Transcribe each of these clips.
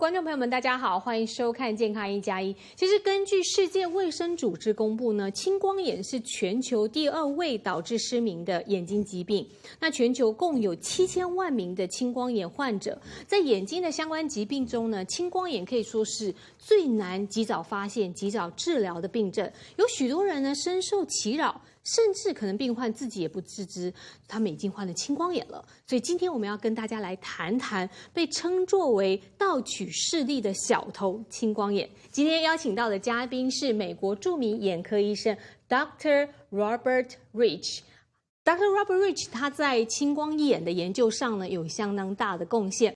观众朋友们，大家好，欢迎收看《健康1+1》。其实，根据世界卫生组织公布呢，青光眼是全球第2位导致失明的眼睛疾病。那全球共有7000万名的青光眼患者，在眼睛的相关疾病中呢，青光眼可以说是最难及早发现、及早治疗的病症。有许多人呢深受其扰。甚至可能病患自己也不自知，他们已经患了青光眼了。所以今天我们要跟大家来谈谈被称作为盗取视力的小偷——青光眼。今天邀请到的嘉宾是美国著名眼科医生 Dr. Robert Rich。Dr. Robert Rich 他在青光眼的研究上呢有相当大的贡献。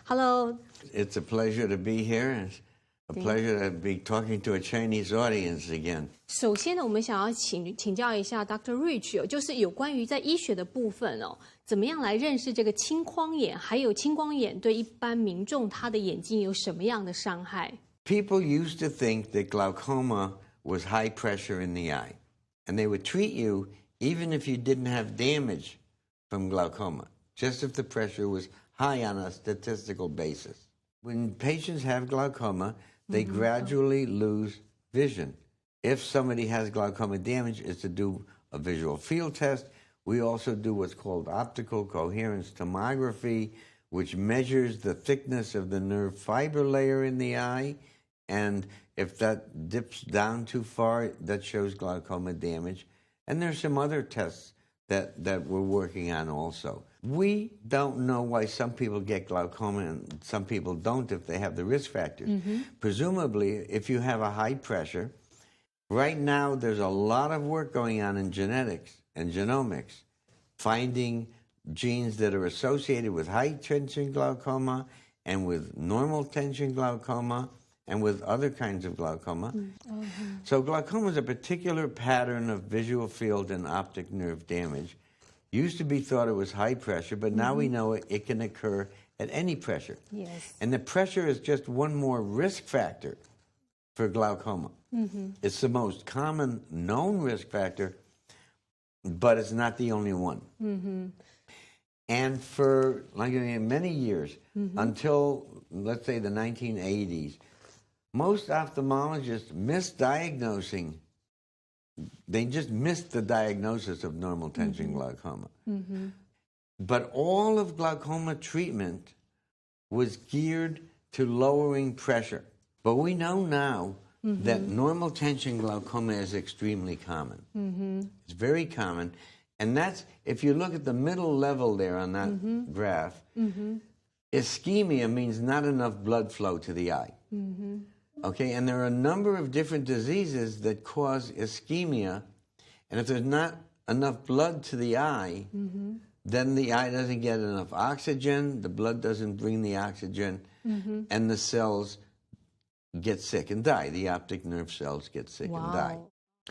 Hello. It's a pleasure to be here. A pleasure to be talking to a Chinese audience again. 首先呢，我们想要请教一下 Dr. Rich 就是有关于在医学的部分哦，怎么样来认识这个青光眼，还有青光眼对一般民众他的眼睛有什么样的伤害 ？People used to think that glaucoma was high pressure in the eye, and they would treat you even if you didn't have damage from glaucoma, just if the pressure was high on a statistical basis. When patients have glaucoma, they gradually lose vision. If somebody has glaucoma damage, it's to do a visual field test. We also do what's called optical coherence tomography, which measures the thickness of the nerve fiber layer in the eye. And if that dips down too far, that shows glaucoma damage. And there's some other tests that we're working on also. We don't know why some people get glaucoma and some people don't if they have the risk factors. Presumably, if you have a high pressure, right now there's a lot of work going on in genetics and genomics, finding genes that are associated with high tension glaucoma and with normal tension glaucoma and with other kinds of glaucoma. So glaucoma is a particular pattern of visual field and optic nerve damage. Used to be thought it was high pressure, but now we know it can occur at any pressure. Yes. And the pressure is just one more risk factor for glaucoma. It's the most common known risk factor, but it's not the only one. And for many years, until, let's say, the 1980s, most ophthalmologists misdiagnosing. They just missed the diagnosis of normal tension glaucoma. But all of glaucoma treatment was geared to lowering pressure. But we know now that normal tension glaucoma is extremely common. It's very common. And that's, if you look at the middle level there on that graph, ischemia means not enough blood flow to the eye. Okay, and there are a number of different diseases that cause ischemia, and if there's not enough blood to the eye, then the eye doesn't get enough oxygen, the blood doesn't bring the oxygen, and the cells get sick and die. The optic nerve cells get sick and die.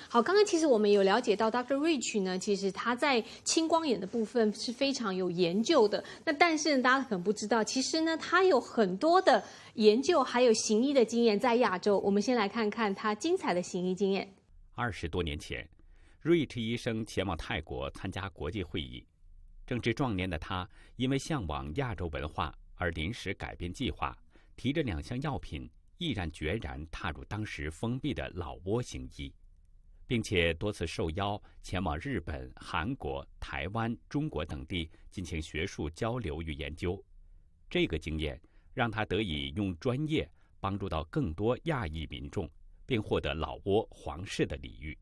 好，刚刚其实我们有了解到 Dr. Rich 呢，其实他在青光眼的部分是非常有研究的。那但是呢，大家可能不知道，其实呢，他有很多的研究，还有行医的经验在亚洲。我们先来看看他精彩的行医经验。20多年前 ，Rich 医生前往泰国参加国际会议。正值壮年的他，因为向往亚洲文化而临时改变计划，提着2项药品，毅然决然踏入当时封闭的老挝行医。并且多次受邀前往日本、韩国、台湾、中国等地进行学术交流与研究。这个经验让他得以用专业帮助到更多亚裔民众，并获得老挝皇室的礼遇。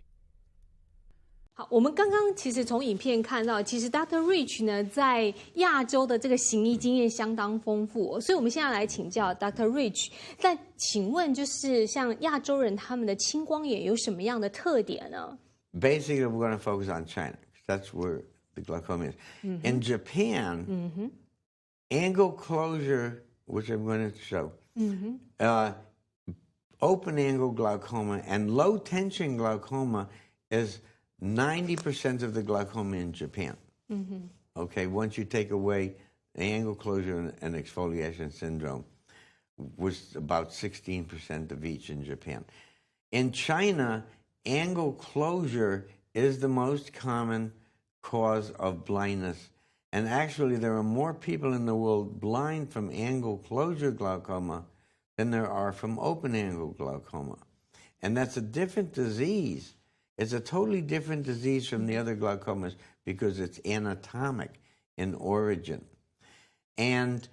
好，我们刚刚其实从影片看到，其实 Dr. Rich 呢在亚洲的这个行医经验相当丰富，所以我们现在来请教 Dr. Rich。但请问，就是像亚洲人他们的青光眼有什么样的特点呢 ？Basically, we're going to focus on China. That's where the glaucoma is. In Japan, angle closure, which I'm going to show, open angle glaucoma and low tension glaucoma is 90% of the glaucoma in Japan. Okay, once you take away the angle closure and exfoliation syndrome, was about 16% of each in Japan. In China, angle closure is the most common cause of blindness And actually, there are more people in the world blind from angle closure glaucoma than there are from open angle glaucoma. And that's a different disease. It's a totally different disease from the other glaucomas because it's anatomic in origin. And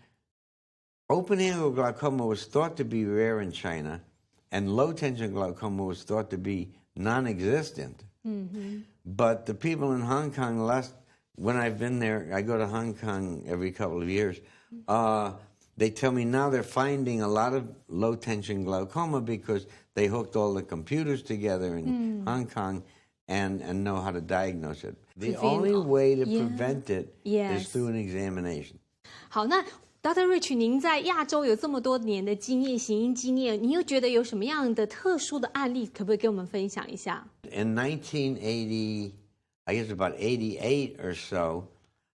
open angle glaucoma was thought to be rare in China, and low tension glaucoma was thought to be non-existent. Mm-hmm. But the people in Hong Kong, when I've been there, I go to Hong Kong every couple of years, they tell me now they're finding a lot of low tension glaucoma because they hooked all the computers together in Hong Kong and know how to diagnose it. The only way to prevent it is through an examination. 好，那 Dr. Rich， 您在亚洲有这么多年的经验，行医经验，你又觉得有什么样的特殊的案例，可不可以跟我们分享一下？ In 1980, I guess about 88 or so,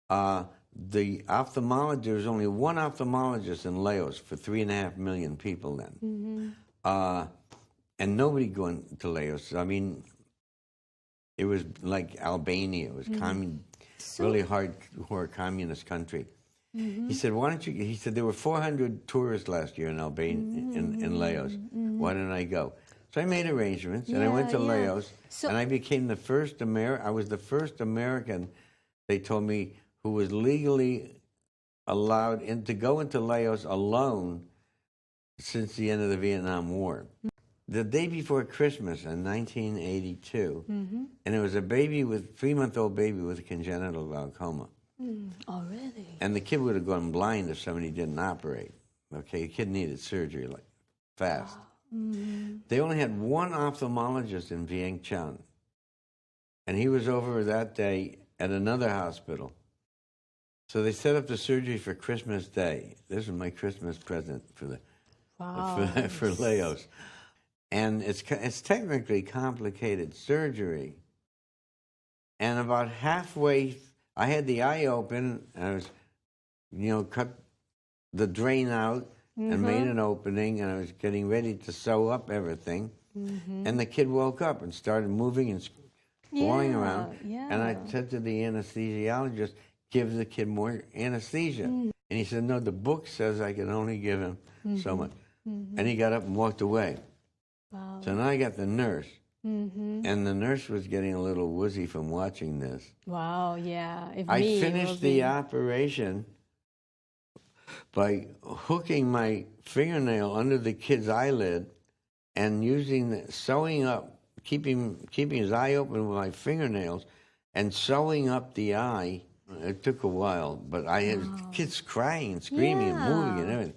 the ophthalmologist, there was only one ophthalmologist in Laos for 3.5 million people then. Mm-hmm. And nobody going to Laos. I mean, it was like Albania. It was really hardcore communist country. Mm-hmm. He said, why don't you, he said, there were 400 tourists last year in Albania, in Laos. Mm-hmm. Why didn't I go? So I made arrangements, and I went to Laos, and I became the first I was the first American, they told me, who was legally allowed to go into Laos alone since the end of the Vietnam War. The day before Christmas in 1982, and it was a 3-month-old baby with congenital glaucoma. Oh, really? And the kid would have gone blind if somebody didn't operate. Okay, the kid needed surgery fast. Wow. Mm-hmm. They only had one ophthalmologist in Vientiane, and he was over that day at another hospital. So they set up the surgery for Christmas Day. This is my Christmas present for for Laos. And it's technically complicated surgery. And about halfway, I had the eye open, and I was, cut the drain out and made an opening, and I was getting ready to sew up everything. Mm-hmm. And the kid woke up and started moving and going around. Yeah. And I said to the anesthesiologist, give the kid more anesthesia. And he said, no, the book says I can only give him so much. Mm-hmm. And he got up and walked away. Wow. So now I got the nurse. Mm-hmm. And the nurse was getting a little woozy from watching this. Wow, yeah. I finished the operation by hooking my fingernail under the kid's eyelid and sewing up, keeping his eye open with my fingernails and sewing up the eye. It took a while, but I had kids crying and screaming and moving and everything.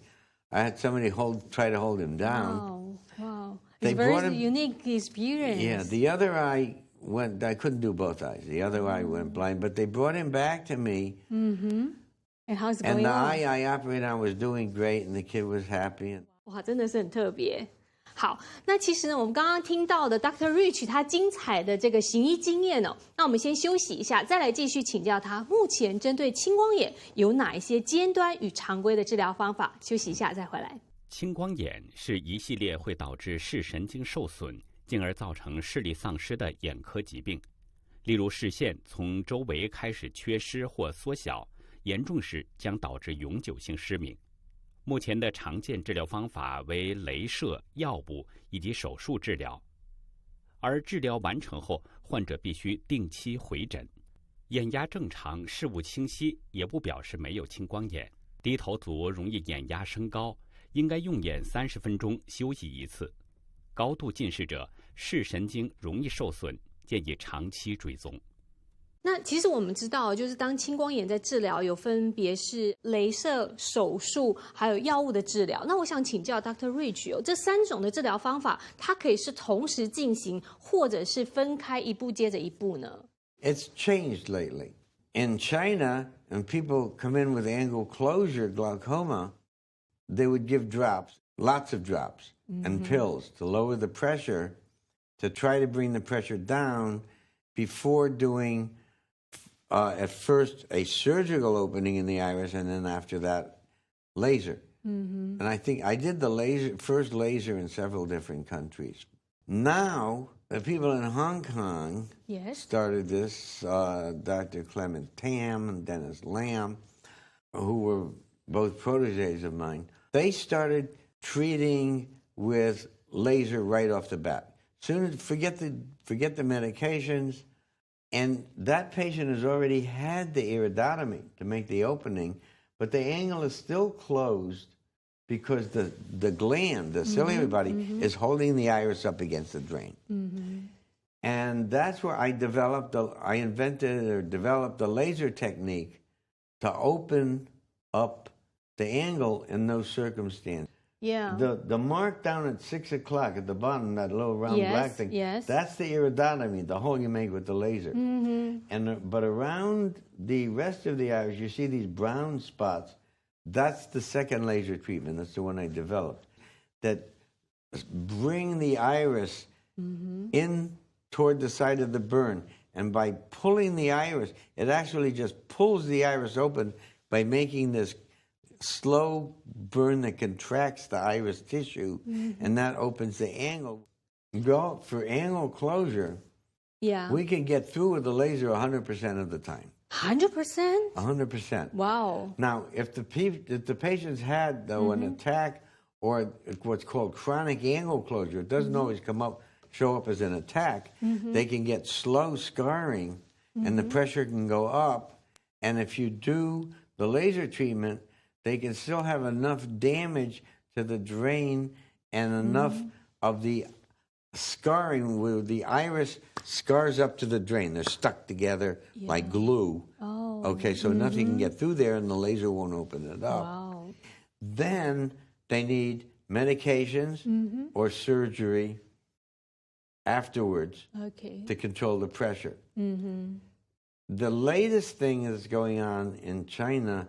I had somebody try to hold him down. Wow. It's a very unique experience. Yeah, the other eye I couldn't do both eyes. The other eye went blind, but they brought him back to me. Mm-hmm. And how's it going on? And the eye I operated on was doing great, and the kid was happy. 哇，真的是很特别。好，那其实呢，我们刚刚听到的 Dr. Rich 他精彩的这个行医经验哦，那我们先休息一下，再来继续请教他目前针对青光眼有哪一些尖端与常规的治疗方法。休息一下再回来。青光眼是一系列会导致视神经受损，进而造成视力丧失的眼科疾病。例如视线从周围开始缺失或缩小，严重时将导致永久性失明。目前的常见治疗方法为雷射、药物以及手术治疗，而治疗完成后，患者必须定期回诊。眼压正常、视物清晰，也不表示没有青光眼。低头族容易眼压升高，应该用眼30分钟休息一次。高度近视者视神经容易受损，建议长期追踪。那其实我们知道，就是当青光眼在治疗有分别是雷射、手术还有药物的治疗。那我想请教 Dr. Rich 这3种的治疗方法，它可以是同时进行，或者是分开一步接着一步呢？ It's changed lately. In China, when people come in with angle closure glaucoma, they would give drops, lots of drops, and pills to lower the pressure, to try to bring the pressure down before doing at first a surgical opening in the iris, and then after that, laser. And I think I did the first laser in several different countries. Now, the people in Hong Kong Yes. started this, Dr. Clement Tam and Dennis Lam, who were both proteges of mine. They started treating with laser right off the bat. Soon, forget the medications, and that patient has already had the iridotomy to make the opening, but the angle is still closed because the gland, the ciliary body, is holding the iris up against the drain. And that's where I developed the laser technique to open up the angle in those circumstances. Yeah. The mark down at 6 o'clock at the bottom, that little round black thing, that's the iridotomy, the hole you make with the laser. But around the rest of the iris, you see these brown spots. That's the second laser treatment. That's the one I developed. That bring the iris in toward the side of the burn. And by pulling the iris, it actually just pulls the iris open by making this slow burn that contracts the iris tissue, and that opens the angle. Go for angle closure. Yeah. We can get through with the laser 100% of the time. 100%? 100%. Wow. Now, if the patients had, though, an attack or what's called chronic angle closure, it doesn't always show up as an attack. They can get slow scarring, and the pressure can go up. And if you do the laser treatment, they can still have enough damage to the drain and enough of the scarring where the iris scars up to the drain. They're stuck together like glue. Oh. Okay, so nothing can get through there and the laser won't open it up. Wow. Then they need medications or surgery afterwards to control the pressure. The latest thing that's going on in China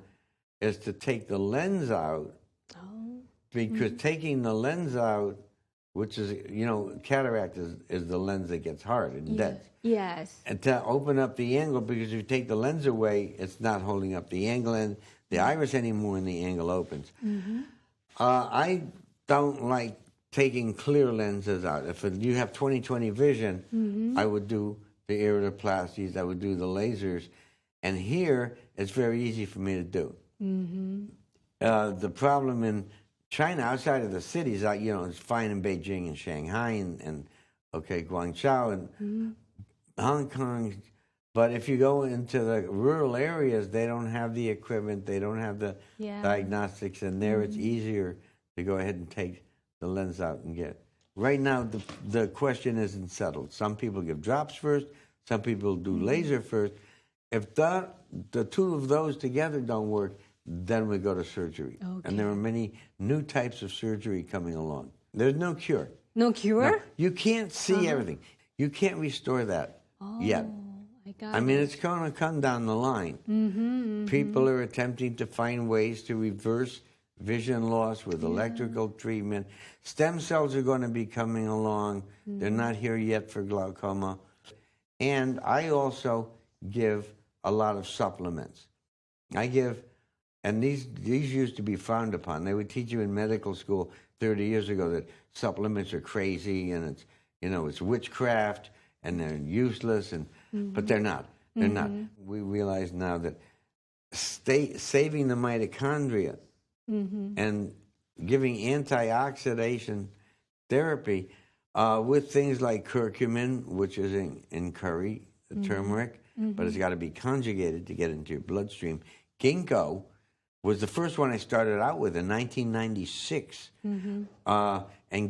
is to take the lens out, because taking the lens out, which is, cataract is the lens that gets hard and dense. Yes. And to open up the angle, because if you take the lens away, it's not holding up the angle and the iris anymore, and the angle opens. I don't like taking clear lenses out. If you have 20/20 vision, I would do the iridoplasties, I would do the lasers, and here it's very easy for me to do. The problem in China, outside of the cities, it's fine in Beijing and Shanghai and Guangzhou and Hong Kong. But if you go into the rural areas, they don't have the equipment, they don't have the diagnostics, and there it's easier to go ahead and take the lens out and get. Right now, the question isn't settled. Some people give drops first, some people do laser first. If the two of those together don't work, then we go to surgery. And there are many new types of surgery coming along. There's no cure. No cure? No, you can't see everything. You can't restore that yet. I mean, it's going to come down the line. People are attempting to find ways to reverse vision loss with electrical treatment. Stem cells are going to be coming along. They're not here yet for glaucoma. And I also give a lot of supplements. I give, and these used to be frowned upon. They would teach you in medical school 30 years ago that supplements are crazy and it's witchcraft and they're useless, but they're not. They're not. We realize now that saving the mitochondria and giving antioxidation therapy with things like curcumin, which is in curry, the turmeric, but it's got to be conjugated to get into your bloodstream. Ginkgo was the first one I started out with in 1996. And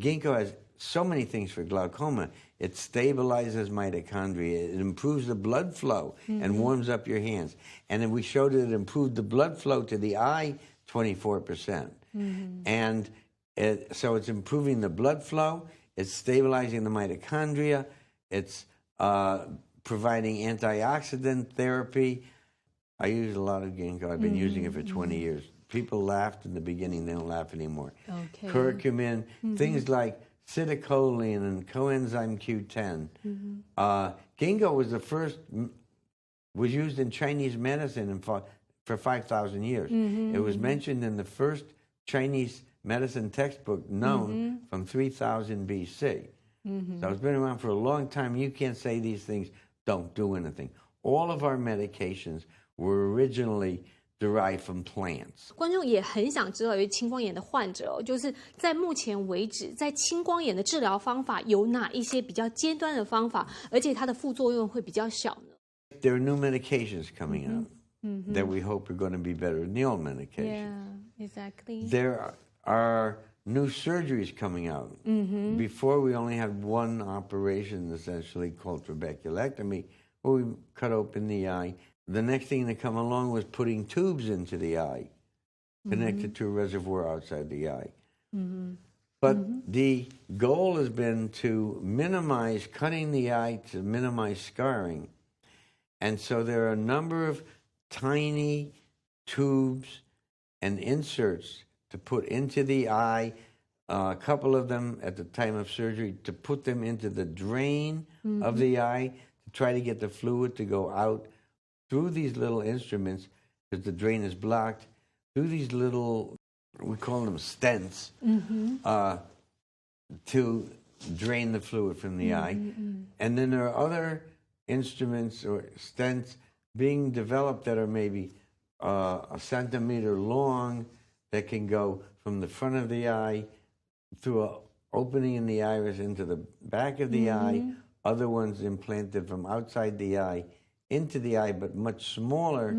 ginkgo has so many things for glaucoma. It stabilizes mitochondria. It improves the blood flow and warms up your hands. And then we showed it improved the blood flow to the eye 24%. And so it's improving the blood flow. It's stabilizing the mitochondria. It's providing antioxidant therapy. I use a lot of ginkgo. I've been using it for 20 years. People laughed in the beginning. They don't laugh anymore. Curcumin, things like citicoline and coenzyme Q10. Ginkgo was the first, was used in Chinese medicine for 5,000 years. It was mentioned in the first Chinese medicine textbook known from 3000 BC. So it's been around for a long time. You can't say these things don't do anything. All of our medications were originally derived from plants. 观众也很想知道，有青光眼的患者哦，就是在目前为止，在青光眼的治疗方法有哪一些比较尖端的方法，而且它的副作用会比较小呢？ There are new medications coming out that we hope are going to be better than the old medications. Yeah, exactly. There are new surgeries coming out. Before, we only had one operation, essentially, called trabeculectomy, where we cut open the eye. The next thing to come along was putting tubes into the eye, connected to a reservoir outside the eye. But the goal has been to minimize cutting the eye, to minimize scarring. And so there are a number of tiny tubes and inserts to put into the eye, a couple of them at the time of surgery, to put them into the drain of the eye, to try to get the fluid to go out through these little instruments, because the drain is blocked, through these little, we call them stents, to drain the fluid from the eye. And then there are other instruments or stents being developed that are maybe a centimeter long, that can go from the front of the eye through an opening in the iris into the back of the eye. Other ones implanted from outside the eye into the eye, but much smaller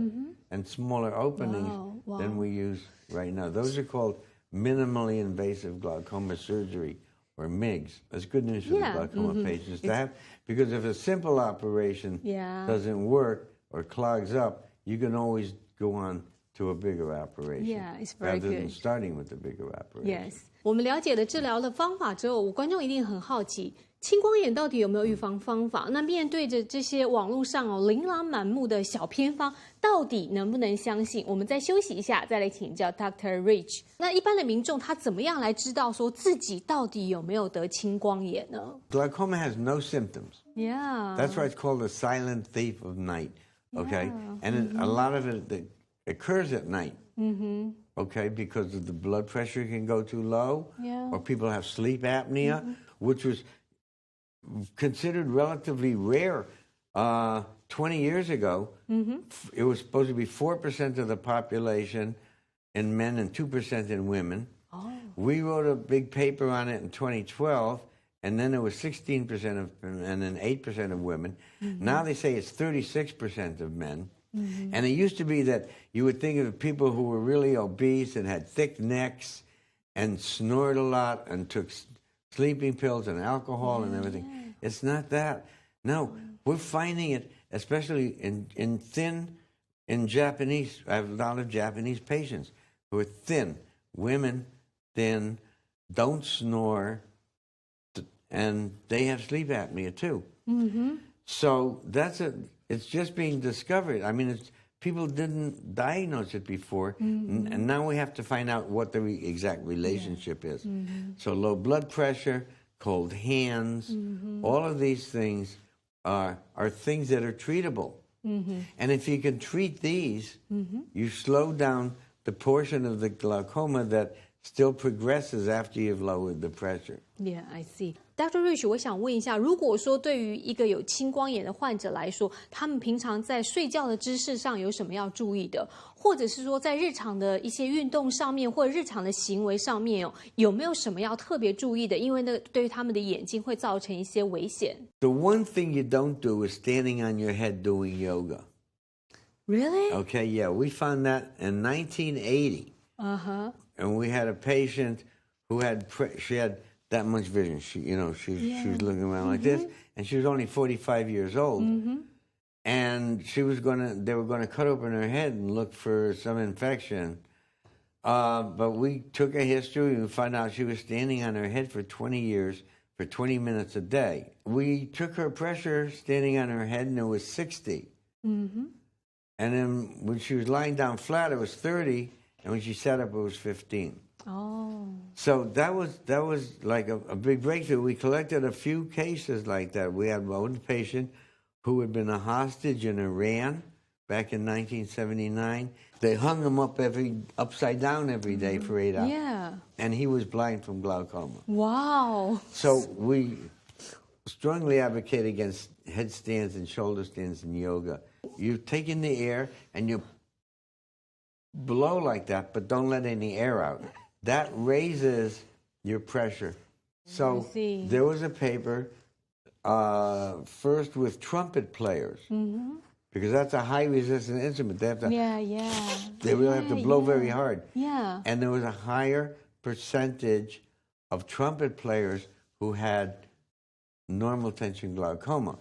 and smaller openings than we use right now. Those are called minimally invasive glaucoma surgery, or MIGS. That's good news for the glaucoma patients to have, because if a simple operation doesn't work or clogs up, you can always go on to a bigger operation. Yeah, it's very rather good. than starting with the bigger operation. Yes. 我们了解了治疗的方法之后，我观众一定很好奇，青光眼到底有没有预防方法？那面对着这些网络上琳琅满目的小偏方，到底能不能相信？我们再休息一下，再来请教 Dr. Rich。那一般的民众他怎么样来知道说自己到底有没有得青光眼呢？ Glaucoma has no symptoms. Yeah. That's why it's called a silent thief of night. Okay, and a lot of it occurs at night. Okay, because the blood pressure can go too low, or people have sleep apnea, which was considered relatively rare 20 years ago. It was supposed to be 4% of the population in men and 2% in women. We wrote a big paper on it in 2012, and then it was 16% of men and then 8% of women. Now they say it's 36% of men. And it used to be that you would think of people who were really obese and had thick necks and snored a lot and took sleeping pills and alcohol and everything. It's not that. No, we're finding it, especially in Japanese. I have a lot of Japanese patients who are thin, women, thin, don't snore, and they have sleep apnea too. So it's just being discovered. I mean, people didn't diagnose it before, and now we have to find out what the exact relationship is. So low blood pressure, cold hands, all of these things are things that are treatable. And if you can treat these, you slow down the portion of the glaucoma that still progresses after you've lowered the pressure. Yeah, I see. Dr. Rich， 我想问一下，如果说对于一个有青光眼的患者来说，他们平常在睡觉的姿势上有什么要注意的，或者是说在日常的一些运动上面，或者日常的行为上面有没有什么要特别注意的？因为那对于他们的眼睛会造成一些危险。The one thing you don't do is standing on your head doing yoga. Really? Okay, yeah, we found that in 1980. And we had a patient who she had that much vision. She was looking around like this, and she was only 45 years old. And they were going to cut open her head and look for some infection. But we took a history and found out she was standing on her head for 20 years, for 20 minutes a day. We took her pressure standing on her head, and it was 60. And then when she was lying down flat, it was 30. And when she sat up, it was 15. So that was like a big breakthrough. We collected a few cases like that. We had one patient who had been a hostage in Iran back in 1979. They hung him up upside down every day for 8 hours. Yeah. And he was blind from glaucoma. Wow. So we strongly advocate against headstands and shoulder stands in yoga. You take in the air and you blow like that, but don't let any air out. That raises your pressure. So there was a paper first with trumpet players, because that's a high resistant instrument. They have to, they really have to blow very hard. And there was a higher percentage of trumpet players who had normal tension glaucoma.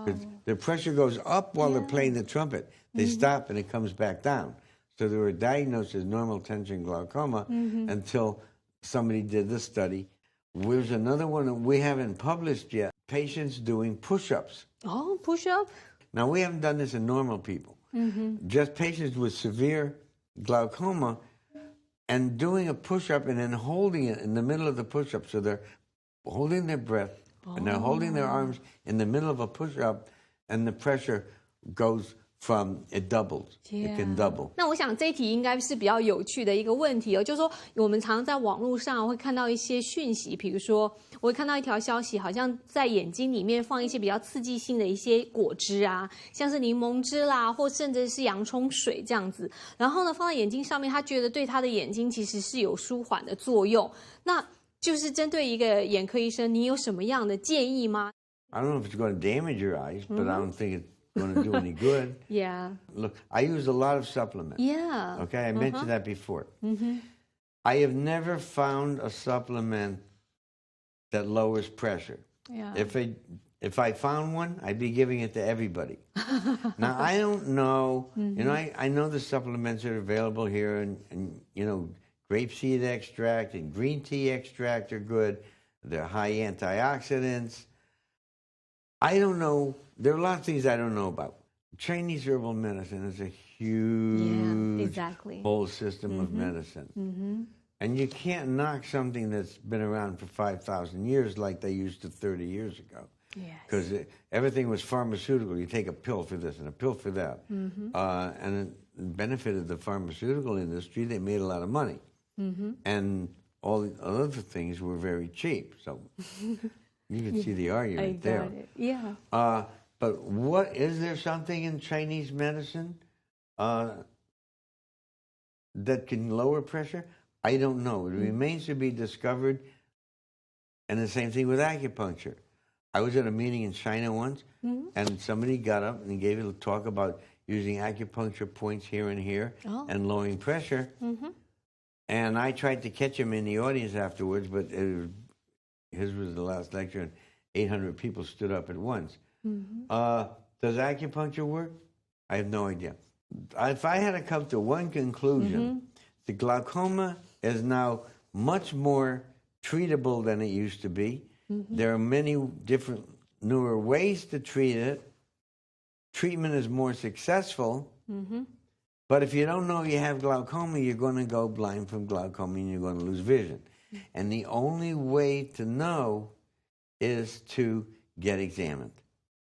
Because the pressure goes up while they're playing the trumpet. They stop and it comes back down. So they were diagnosed as normal tension glaucoma until somebody did this study. There's another one that we haven't published yet. Patients doing push-ups. Oh, push-up? Now, we haven't done this in normal people. Just patients with severe glaucoma and doing a push-up and then holding it in the middle of the push-up. So they're holding their breath and they're holding their arms in the middle of a push-up, and the pressure goes from it doubles. It can double. 那我想这一题应该是比较有趣的一个问题哦，就是说我们常常在网络上会看到一些讯息，比如说我会看到一条消息，好像在眼睛里面放一些比较刺激性的一些果汁啊，像是柠檬汁啦，或甚至是洋葱水这样子，然后呢放在眼睛上面，他觉得对他的眼睛其实是有舒缓的作用。那就是针对一个眼科医生，你有什么样的建议吗？ I don't know if it's going to damage your eyes, but I don't think it's going to do any good. Look, I use a lot of supplements. Okay, I mentioned that before. I have never found a supplement that lowers pressure. If I found one, I'd be giving it to everybody. Now, I don't know, you know, I know the supplements that are available here, and you know, grapeseed extract and green tea extract are good. They're high antioxidants. I don't know. There are a lot of things I don't know about. Chinese herbal medicine is a huge whole system of medicine. And you can't knock something that's been around for 5,000 years like they used to 30 years ago. Because everything was pharmaceutical. You take a pill for this and a pill for that. And it benefited the pharmaceutical industry. They made a lot of money. And all the other things were very cheap. So you can see the argument there. But what, is there something in Chinese medicine that can lower pressure? I don't know. It remains to be discovered. And the same thing with acupuncture. I was at a meeting in China once, and somebody got up and gave a talk about using acupuncture points here and here and lowering pressure. And I tried to catch him in the audience afterwards, but his was the last lecture, and 800 people stood up at once. Does acupuncture work? I have no idea. If I had to come to one conclusion, the glaucoma is now much more treatable than it used to be. There are many different newer ways to treat it. Treatment is more successful. But if you don't know you have glaucoma, you're going to go blind from glaucoma and you're going to lose vision. And the only way to know is to get examined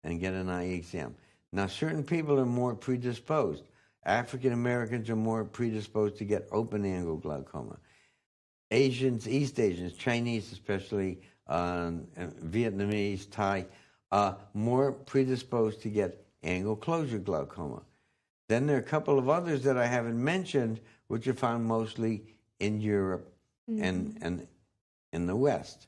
and get an eye exam. Now, certain people are more predisposed. African Americans are more predisposed to get open-angle glaucoma. Asians, East Asians, Chinese especially, Vietnamese, Thai, more predisposed to get angle closure glaucoma. Then there are a couple of others that I haven't mentioned, which are found mostly in Europe and in the West.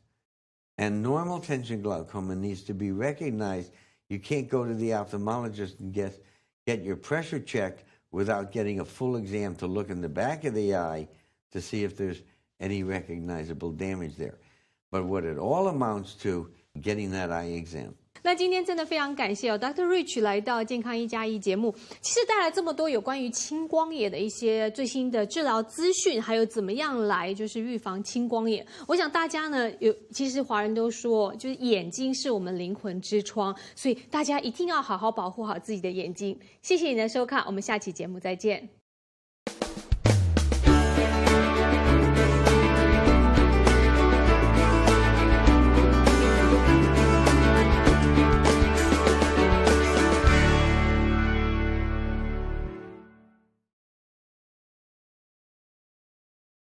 And normal tension glaucoma needs to be recognized. You can't go to the ophthalmologist and get your pressure checked without getting a full exam to look in the back of the eye to see if there's any recognizable damage there. But what it all amounts to, getting that eye exam. 那今天真的非常感谢Dr. Rich 来到健康1+1节目，其实带来这么多有关于青光眼的一些最新的治疗资讯，还有怎么样来就是预防青光眼。我想大家呢其实华人都说，就是眼睛是我们灵魂之窗，所以大家一定要好好保护好自己的眼睛。谢谢你的收看，我们下期节目再见。